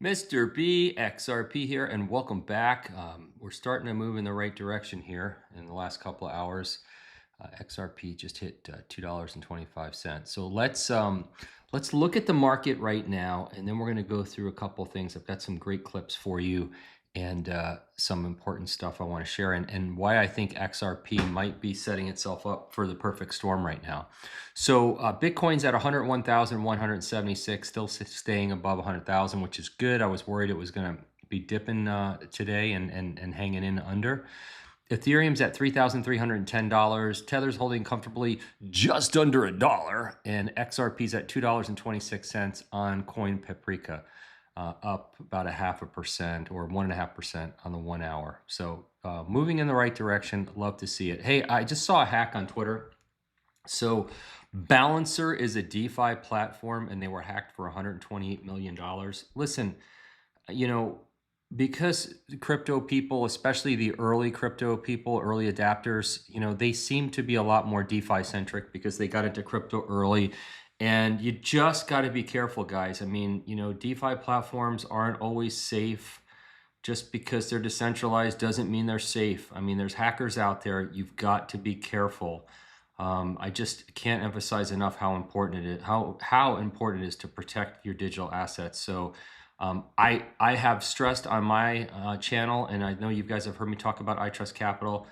Mr. B, XRP here, and welcome back. We're starting to move in the right direction here in the last couple of hours. XRP just hit $2.25. So let's look at the market right now, and then we're going to go through a couple of things. I've got some great clips for you and some important stuff I want to share, and why I think XRP might be setting itself up for the perfect storm right now. So Bitcoin's at 101,176, still staying above 100,000, which is good. I was worried it was going to be dipping today and hanging in under. Ethereum's at $3,310. Tether's holding comfortably just under $1, and XRP's at $2.26 on Coin Paprika. Up about 0.5% or 1.5% on the 1 hour. So moving in the right direction. Love to see it. Hey, I just saw a hack on Twitter. So Balancer is a DeFi platform, and they were hacked for $128 million. Listen, you know, because crypto people, especially the early crypto people, early adapters, you know, they seem to be a lot more DeFi centric because they got into crypto early. And you just got to be careful, guys. I mean, you know, DeFi platforms aren't always safe. Just because they're decentralized doesn't mean they're safe. I mean, there's hackers out there. You've got to be careful. I just can't emphasize enough how important it is, how important it is to protect your digital assets. So I have stressed on my channel, and I know you guys have heard me talk about iTrustCapital.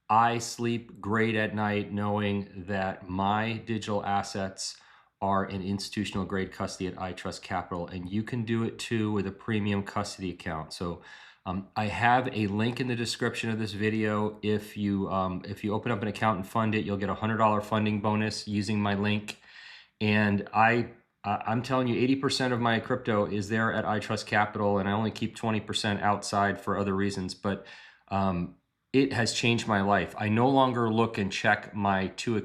I sleep great at night knowing that my digital assets are in institutional grade custody at iTrustCapital, and you can do it too with a premium custody account. So I have a link in the description of this video. If you open up an account and fund it, you'll get a $100 funding bonus using my link. And I'm telling you, 80% of my crypto is there at iTrustCapital, and I only keep 20% outside for other reasons. But it has changed my life. I no longer look and check my two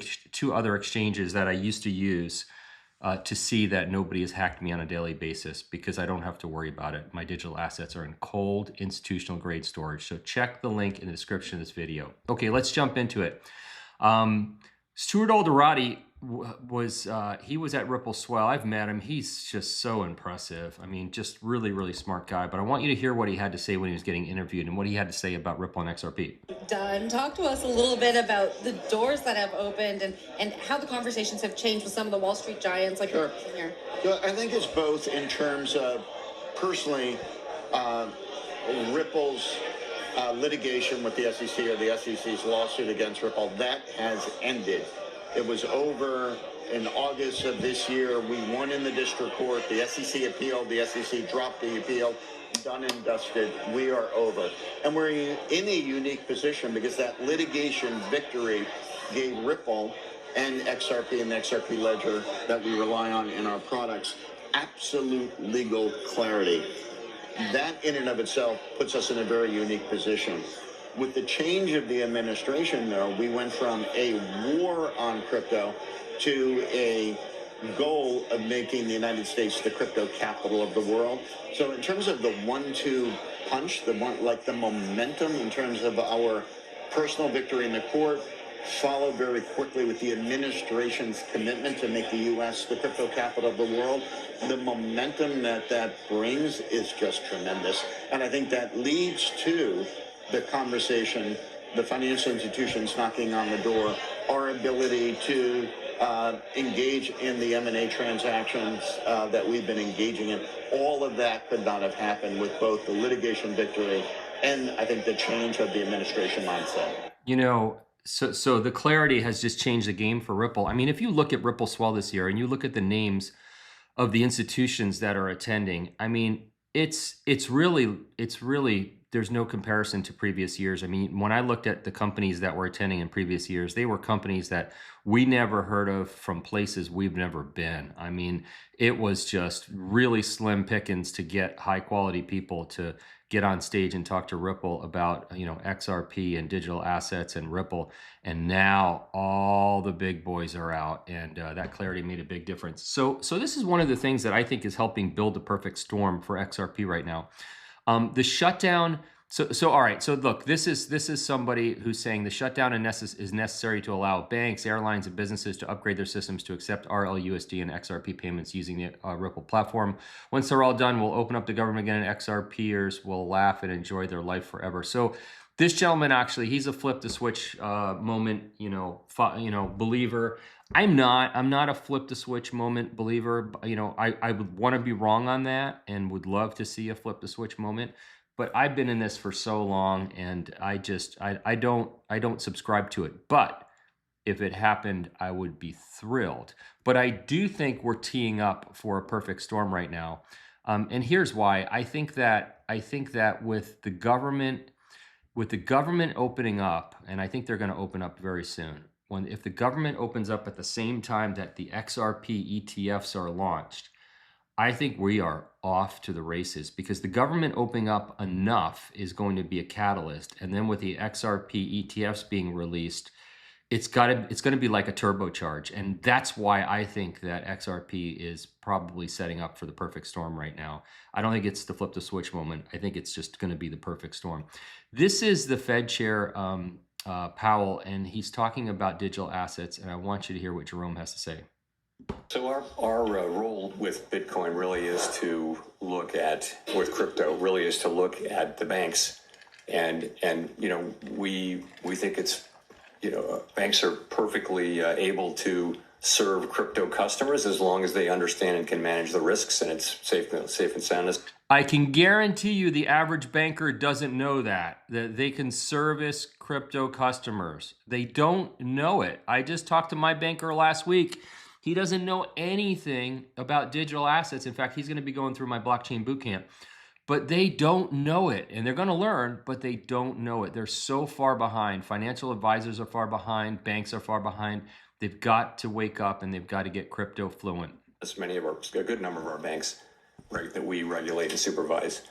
other exchanges that I used to use to see that nobody has hacked me on a daily basis, because I don't have to worry about it. My digital assets are in cold institutional grade storage. So check the link in the description of this video. Okay, let's jump into it. Stuart Alderati was at Ripple Swell. I've met him. He's just so impressive. I mean, just really, really smart guy. But I want you to hear what he had to say when he was getting interviewed and what he had to say about Ripple and XRP. Done. Talk to us a little bit about the doors that have opened and how the conversations have changed with some of the Wall Street giants like Sure. here. Well, I think it's both in terms of, personally, Ripple's litigation with the SEC, or the SEC's lawsuit against Ripple. That has ended. It was over in August of this year. We won in the district court. The SEC appealed. The SEC dropped the appeal. Done and dusted. We are over. And we're in a unique position because that litigation victory gave Ripple and XRP and the XRP ledger that we rely on in our products absolute legal clarity. That in and of itself puts us in a very unique position. With the change of the administration, though, we went from a war on crypto to a goal of making the United States the crypto capital of the world. So in terms of the 1-2 punch, the momentum in terms of our personal victory in the court, followed very quickly with the administration's commitment to make the U.S. the crypto capital of the world, the momentum that brings is just tremendous. And I think that leads to the conversation, the financial institutions knocking on the door, our ability to engage in the M&A transactions that we've been engaging in. All of that could not have happened with both the litigation victory and I think the change of the administration mindset. You know, so the clarity has just changed the game for Ripple. I mean, if you look at Ripple Swell this year and you look at the names of the institutions that are attending, I mean, it's really there's no comparison to previous years. I mean, when I looked at the companies that were attending in previous years, they were companies that we never heard of from places we've never been. I mean, it was just really slim pickings to get high quality people to get on stage and talk to Ripple about, you know, XRP and digital assets and Ripple. And now all the big boys are out, and that clarity made a big difference. So this is one of the things that I think is helping build the perfect storm for XRP right now. The shutdown So all right. So look, this is somebody who's saying the shutdown is necessary to allow banks, airlines, and businesses to upgrade their systems to accept RLUSD and XRP payments using the Ripple platform. Once they're all done, we'll open up the government again, and XRPers will laugh and enjoy their life forever. So this gentleman actually, he's a flip the switch moment, believer. I'm not a flip the switch moment believer. I would want to be wrong on that and would love to see a flip the switch moment. But I've been in this for so long, and I don't subscribe to it. But if it happened, I would be thrilled. But I do think we're teeing up for a perfect storm right now, and here's why. I think that with the government opening up, and I think they're going to open up very soon. If the government opens up at the same time that the XRP ETFs are launched, I think we are off to the races, because the government opening up enough is going to be a catalyst. And then with the XRP ETFs being released, it's going to be like a turbocharge. And that's why I think that XRP is probably setting up for the perfect storm right now. I don't think it's the flip the switch moment. I think it's just going to be the perfect storm. This is the Fed Chair Powell, and he's talking about digital assets. And I want you to hear what Jerome has to say. So our role with Bitcoin really is to look at, with crypto, really is to look at the banks, and we think it's, banks are perfectly able to serve crypto customers as long as they understand and can manage the risks, and it's safe and sound. I can guarantee you the average banker doesn't know that they can service crypto customers. They don't know it. I just talked to my banker last week. He doesn't know anything about digital assets. In fact, he's going to be going through my blockchain bootcamp. But they don't know it, and they're going to learn, but they don't know it. They're so far behind. Financial advisors are far behind. Banks are far behind. They've got to wake up, and they've got to get crypto fluent. As a good number of our banks, right, that we regulate and supervise,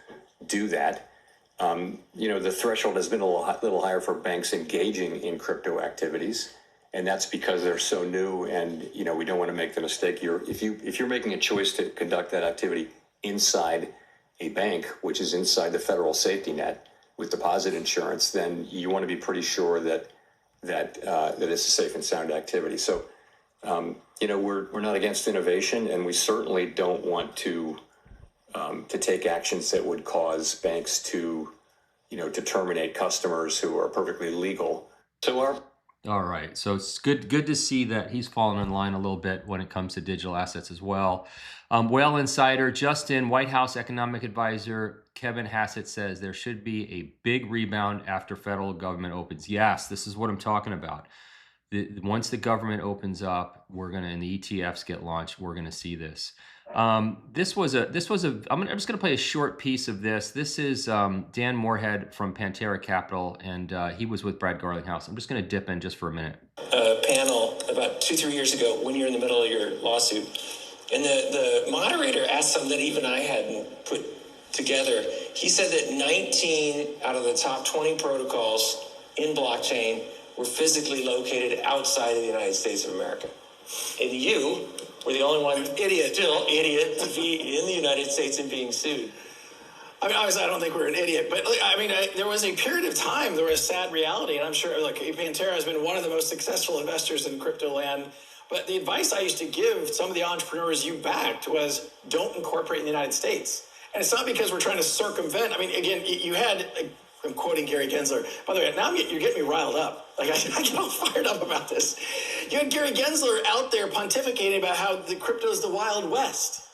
do that. The threshold has been a little higher for banks engaging in crypto activities. And that's because they're so new, and we don't want to make the mistake. If you're making a choice to conduct that activity inside a bank, which is inside the federal safety net with deposit insurance, then you want to be pretty sure that it's a safe and sound activity. So, we're not against innovation, and we certainly don't want to take actions that would cause banks to terminate customers who are perfectly legal. So All right, so it's good to see that he's fallen in line a little bit when it comes to digital assets as well. Whale Insider, Justin, White House economic advisor Kevin Hassett says there should be a big rebound after federal government opens. Yes, this is what I'm talking about. Once the government opens up, and the ETFs get launched, we're gonna see this. I'm just gonna play a short piece of this. This is Dan Moorhead from Pantera Capital, and he was with Brad Garlinghouse. I'm just gonna dip in just for a minute. Panel about 2-3 years ago when you're in the middle of your lawsuit, and the moderator asked something that even I hadn't put together. He said that 19 out of the top 20 protocols in blockchain were physically located outside of the United States of America. And you were the only one, idiot to be in the United States and being sued. I mean, obviously, I don't think we're an idiot, but there was a period of time, there was a sad reality, and I'm sure, Pantera has been one of the most successful investors in crypto land. But the advice I used to give some of the entrepreneurs you backed was don't incorporate in the United States. And it's not because we're trying to circumvent. I mean, again, you had, I'm quoting Gary Gensler. By the way, now you're getting me riled up. I get all fired up about this. You had Gary Gensler out there pontificating about how the crypto is the Wild West.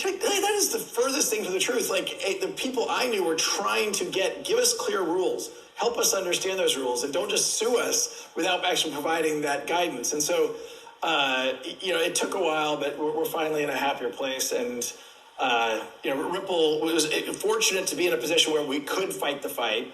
That is the furthest thing from the truth. The people I knew were trying to give us clear rules, help us understand those rules, and don't just sue us without actually providing that guidance. And so, it took a while, but we're finally in a happier place. And, Ripple was fortunate to be in a position where we could fight the fight.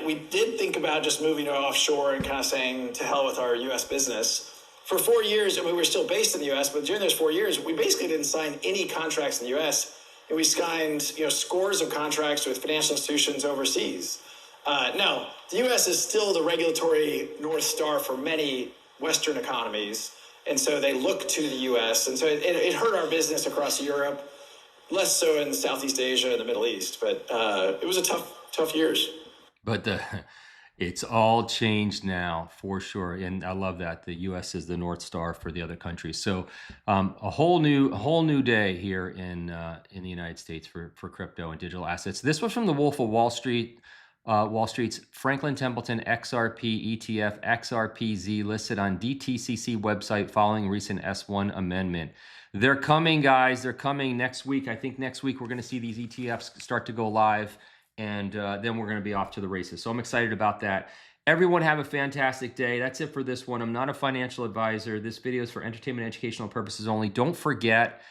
We did think about just moving to offshore and kind of saying to hell with our U.S. business. For 4 years, and we were still based in the U.S., but during those 4 years, we basically didn't sign any contracts in the U.S., and we signed scores of contracts with financial institutions overseas. Now, the U.S. is still the regulatory North Star for many Western economies, and so they look to the U.S., and so it hurt our business across Europe. Less so in Southeast Asia and the Middle East, but it was a tough years. But it's all changed now for sure, and I love that the U.S. is the North Star for the other countries. So a whole new day here in the United States for crypto and digital assets. This was from the Wolf of Wall Street. Wall Street's Franklin Templeton XRP ETF XRPZ listed on DTCC website following recent S1 amendment. They're coming, guys. They're coming next week. I think next week we're going to see these ETFs start to go live, and then we're going to be off to the races. So I'm excited about that. Everyone have a fantastic day. That's it for this one. I'm not a financial advisor. This video is for entertainment and educational purposes only. Don't forget,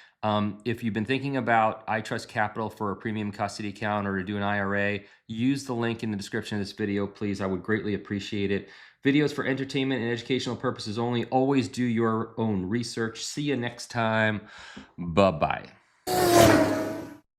if you've been thinking about iTrustCapital for a premium custody account or to do an IRA, use the link in the description of this video, please. I would greatly appreciate it. Videos for entertainment and educational purposes only. Always do your own research. See you next time. Bye-bye.